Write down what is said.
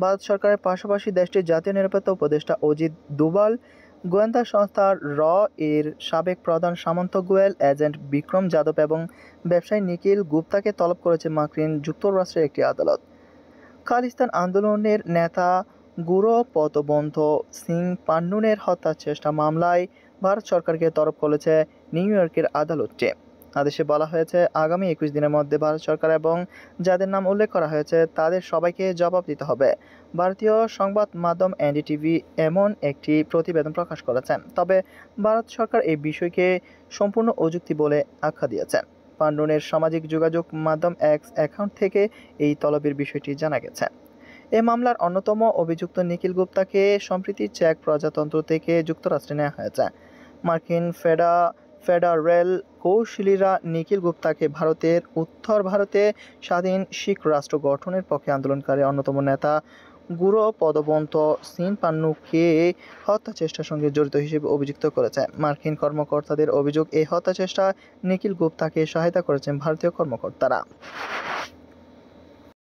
ভারত সরকারের পাশাপাশি দেশটির জাতীয় নিরাপত্তা উপদেষ্টা অজিত দোভাল, গোয়েন্দা সংস্থা র এর সাবেক প্রধান সামন্ত গোয়েল, এজেন্ট বিক্রম যাদব এবং ব্যবসায়ী নিখিল গুপ্তাকে তলব করেছে মার্কিন যুক্তরাষ্ট্রের একটি আদালত। খালিস্তান আন্দোলনের নেতা গুরুপদবন্ধ সিং পান্নুনের হত্যার চেষ্টা মামলায় ভারত সরকারকে তলব করেছে নিউ ইয়র্কের আদালতটি। আদেশে বলা হয়েছে, আগামী 21 দিনের মধ্যে ভারত সরকার এবং যাদের নাম উল্লেখ করা হয়েছে তাদের সবাইকে জবাব দিতে হবে। ভারতীয় সংবাদ মাধ্যম এনডিটিভি এমন একটি প্রতিবেদন প্রকাশ করেছে। তবে ভারত সরকার এই বিষয়কে সম্পূর্ণ অযৌক্তিক বলে আখ্যা দিয়েছে। পান্নুনের সামাজিক যোগাযোগ মাধ্যম এক্স অ্যাকাউন্ট থেকে এই তলবের বিষয়টি জানা গেছে। এ মামলার অন্যতম অভিযুক্ত নিখিল গুপ্তাকে সম্প্রতি চেক প্রজাতন্ত্র থেকে যুক্তরাষ্ট্রে নেওয়া হয়েছে। মার্কিন ফেডারেল কৌঁসুলিরা নিখিল গুপ্তাকে ভারতের উত্তর ভারতে স্বাধীন শিখ রাষ্ট্র গঠনের পক্ষে আন্দোলনকারী অন্যতম নেতা গুরুপদবন্ধ সিং পান্নুকে হত্যা চেষ্টার সঙ্গে জড়িত হিসেবে অভিযুক্ত করেছে। মার্কিন কর্মকর্তাদের অভিযোগ, এই হত্যা চেষ্টা নিখিল গুপ্তাকে সহায়তা করেছেন ভারতীয় কর্মকর্তারা।